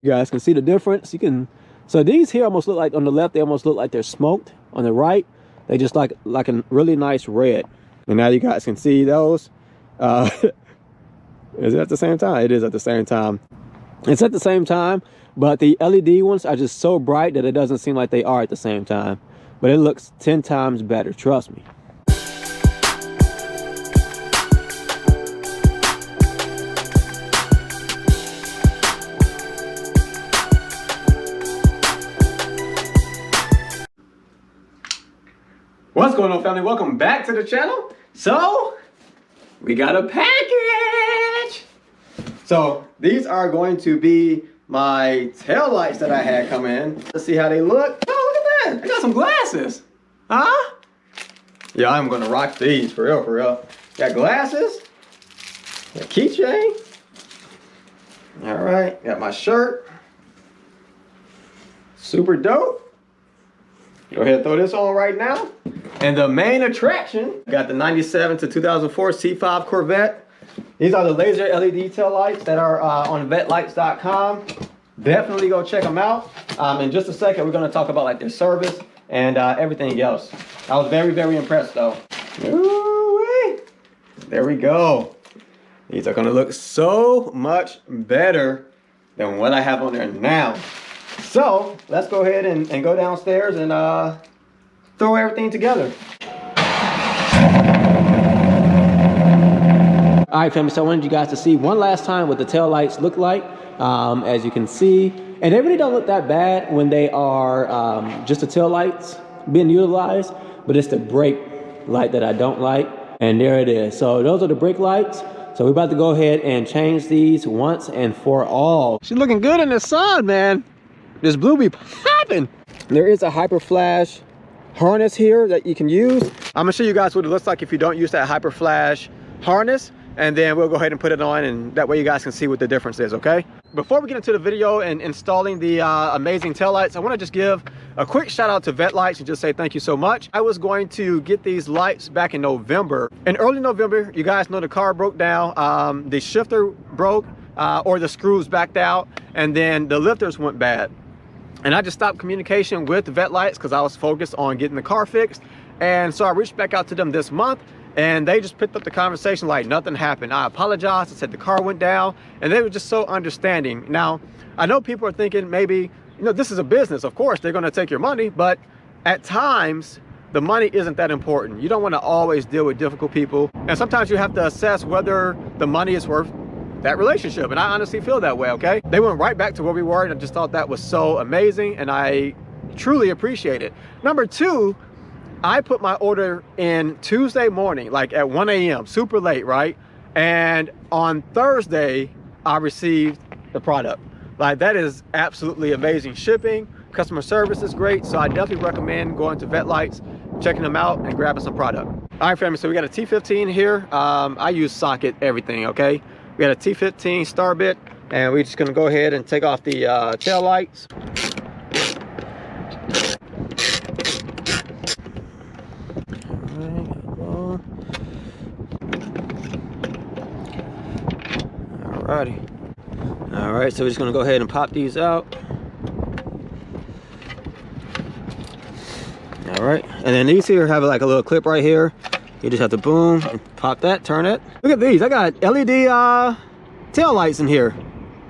You guys can see the difference. You can, so these here almost look like, on the left, they almost look like they're smoked. On the right, they just like a really nice red. And now you guys can see those. Is it at the same time? It is at the same time. It's at the same time, but the LED ones are just so bright that it doesn't seem like they are at the same time. But it looks 10 times better, trust me. What's going on, family? Welcome back to the channel. So we got a package. So these are going to be my tail lights that I had come in. Let's see how they look. Oh, look at that. I got some glasses. Huh? Yeah, I'm gonna rock these for real, for real. Got glasses, got a keychain. All right, got my shirt. Super dope. Go ahead and throw this on right now. And the main attraction, got the 97 to 2004 C5 Corvette. These are the laser LED tail lights that are on Vette-Lights.com. Definitely go check them out. In just a second, we're gonna talk about like their service and everything else. I was very, very impressed though. Ooh-wee. There we go. These are gonna look so much better than what I have on there now. So let's go ahead and go downstairs and throw everything together. All right, family, so I wanted you guys to see one last time what the tail lights look like. As you can see, and they really don't look that bad when they are just the tail lights being utilized, but it's the brake light that I don't like. And there it is. So those are the brake lights. So we're about to go ahead and change these once and for all. She's looking good in the sun, man. This blue be popping. There is a hyper flash harness here that you can use. I'm gonna show you guys what it looks like if you don't use that hyper flash harness, and then we'll go ahead and put it on, and that way you guys can see what the difference is, okay? Before we get into the video and installing the amazing taillights, I want to just give a quick shout out to Vette-Lights and just say thank you so much. I was going to get these lights back in November. In early November, you guys know the car broke down, the shifter broke, or the screws backed out, and then the lifters went bad. And I just stopped communication with Vette-Lights because I was focused on getting the car fixed. And so I reached back out to them this month, and they just picked up the conversation like nothing happened. I apologized. I said the car went down, and they were just so understanding. Now, I know people are thinking maybe, you know, this is a business. Of course, they're going to take your money, but at times, the money isn't that important. You don't want to always deal with difficult people. And sometimes you have to assess whether the money is worth that relationship, and I honestly feel that way, okay? They went right back to where we were, and I just thought that was so amazing, and I truly appreciate it. Number two, I put my order in Tuesday morning, like at 1 a.m., super late, right? And on Thursday, I received the product. Like, that is absolutely amazing shipping. Customer service is great, so I definitely recommend going to Vette-Lights, checking them out, and grabbing some product. All right, family, so we got a T15 here. I use socket everything, okay? We got a T15 star bit, and we're just gonna go ahead and take off the tail lights. Alrighty. All right, so we're just gonna go ahead and pop these out. All right, and then these here have like a little clip right here. You just have to boom and pop that, turn it. Look at these, I got LED tail lights in here.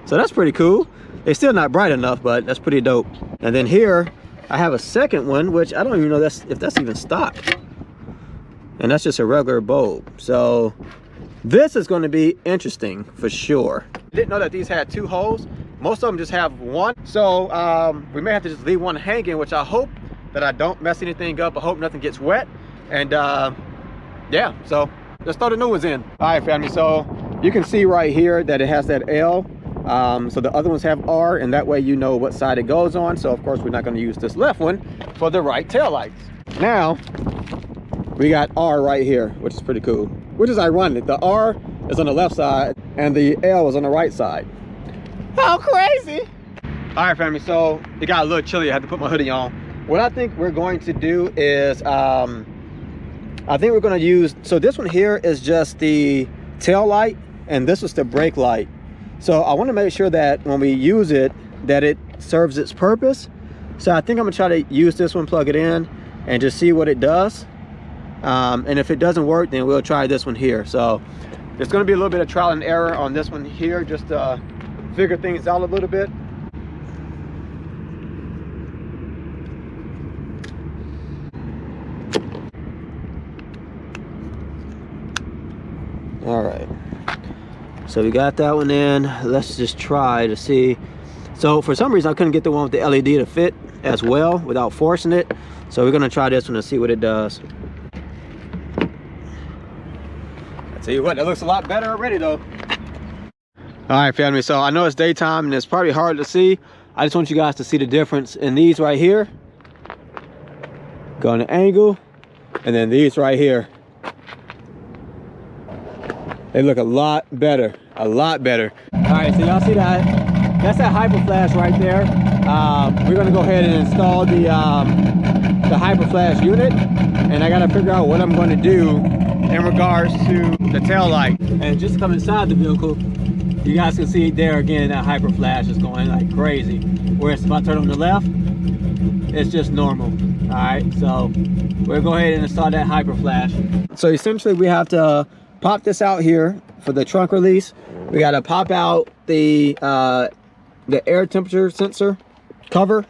So that's pretty cool. They're still not bright enough, but that's pretty dope. And then here, I have a second one, which I don't even know if that's even stock. And that's just a regular bulb. So this is gonna be interesting for sure. I didn't know that these had two holes. Most of them just have one. So we may have to just leave one hanging, which I hope that I don't mess anything up. I hope nothing gets wet. And yeah, so let's throw the new ones in. All right, family, so you can see right here that it has that L. So the other ones have R, and that way you know what side it goes on. So of course we're not gonna use this left one for the right tail lights. Now, we got R right here, which is pretty cool. Which is ironic, the R is on the left side and the L is on the right side. How crazy! All right, family, so it got a little chilly. I had to put my hoodie on. What I think we're going to do is, I think we're going to use, so this one here is just the tail light, and this was the brake light. So I want to make sure that when we use it, that it serves its purpose. So I think I'm gonna try to use this one, plug it in, and just see what it does. And if it doesn't work, then we'll try this one here. So there's gonna be a little bit of trial and error on this one here, just to figure things out a little bit. All right, so we got that one in. Let's just try to see. So for some reason I couldn't get the one with the LED to fit as well without forcing it. So we're gonna try this one and see what it does. I tell you what, that looks a lot better already though. All right, family, so I know it's daytime and it's probably hard to see. I just want you guys to see the difference in these right here. Go on the angle, and then these right here. They look a lot better, a lot better. All right, so y'all see that? That's that hyper flash right there. We're gonna go ahead and install the hyper flash unit, and I gotta figure out what I'm gonna do in regards to the tail light. And just to come inside the vehicle, you guys can see there again, that hyper flash is going like crazy. Whereas if I turn on the left, it's just normal. All right, so we'll go ahead and install that hyper flash. So essentially we have to pop this out here for the trunk release. We got to pop out the air temperature sensor cover.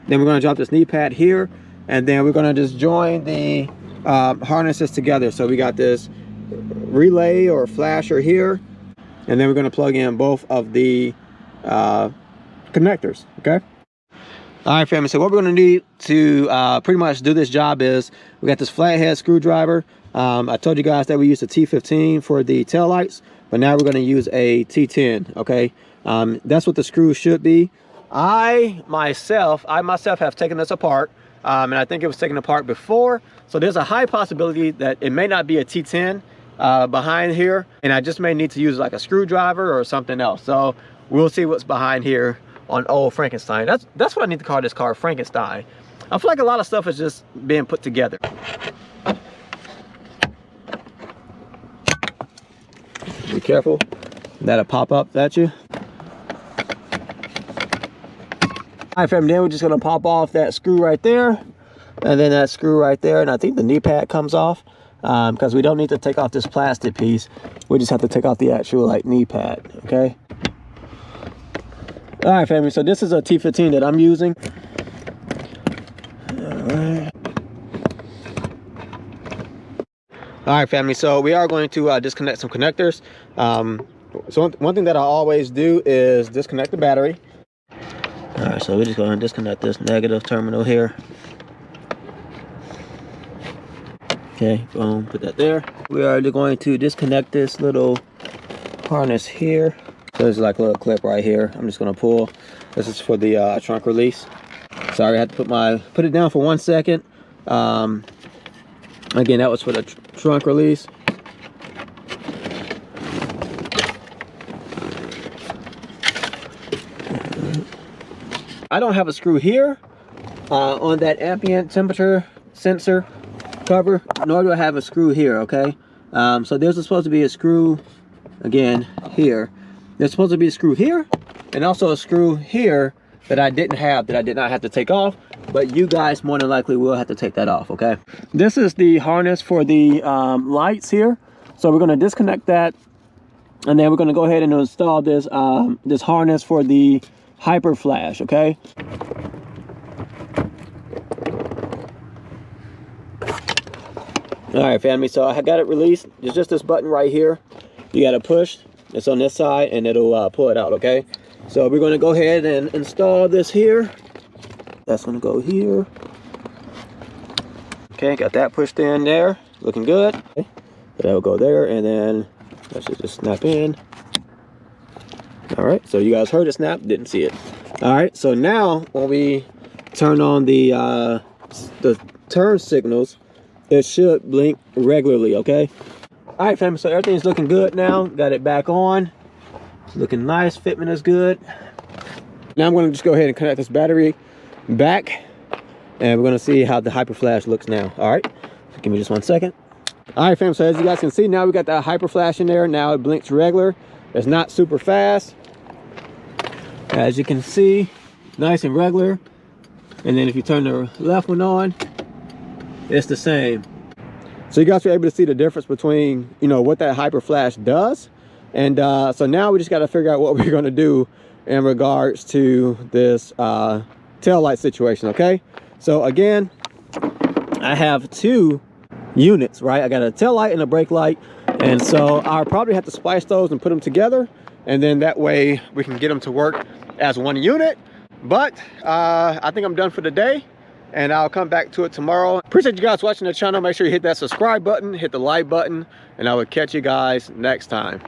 Then we're going to drop this knee pad here, and then we're going to just join the harnesses together. So we got this relay or flasher here, and then we're going to plug in both of the connectors. Okay. All right, family, so what we're going to need to pretty much do this job is we got this flathead screwdriver. I told you guys that we used a T15 for the tail lights, but now we're going to use a T10. Okay, that's what the screw should be. I myself have taken this apart, and I think it was taken apart before, so there's a high possibility that it may not be a T10 behind here, and I just may need to use like a screwdriver or something else. So we'll see what's behind here on old Frankenstein. That's what I need to call this car, Frankenstein. I feel like a lot of stuff is just being put together. Be careful, that'll pop up at you. All right, fam, then we're just gonna pop off that screw right there, and then that screw right there, and I think the knee pad comes off, because we don't need to take off this plastic piece. We just have to take off the actual like knee pad, okay? All right, family, so this is a T15 that I'm using. All right, family, so we are going to disconnect some connectors. So one thing that I always do is disconnect the battery. All right, so we're just going to disconnect this negative terminal here. Okay, boom, put that there. We are going to disconnect this little harness here. So there's like a little clip right here. I'm just going to pull. This is for the trunk release. Sorry, I had to put it down for 1 second. Again, that was for the trunk release. I don't have a screw here on that ambient temperature sensor cover, nor do I have a screw here, okay? So there's supposed to be a screw, again, here. There's supposed to be a screw here, and also a screw here that I did not have to take off, but you guys more than likely will have to take that off, okay? This is the harness for the lights here. So we're gonna disconnect that, and then we're gonna go ahead and install this, this harness for the hyper flash, okay? All right, family, so I got it released. It's just this button right here. You gotta push, it's on this side, and it'll pull it out, okay? So we're gonna go ahead and install this here. That's gonna go here. Okay, got that pushed in there, looking good. Okay. So that will go there, and then that should just snap in. All right, so you guys heard it snap, didn't see it. All right, so now when we turn on the turn signals, it should blink regularly, okay? All right, family, so everything's looking good now. Got it back on. It's looking nice, fitment is good. Now I'm gonna just go ahead and connect this battery back, and we're gonna see how the hyper flash looks now. All right, so give me just 1 second. All right, fam, so as you guys can see, now we got that hyper flash in there. Now it blinks regular. It's not super fast. As you can see, nice and regular. And then if you turn the left one on, it's the same. So you guys are able to see the difference between, you know, what that hyper flash does. And so now we just got to figure out what we're going to do in regards to this tail light situation. Okay, so again, I have two units, right? I got a tail light and a brake light, and so I'll probably have to splice those and put them together, and then that way we can get them to work as one unit. But I think I'm done for the day, and I'll come back to it tomorrow. Appreciate you guys watching the channel. Make sure you hit that subscribe button, hit the like button, and I will catch you guys next time.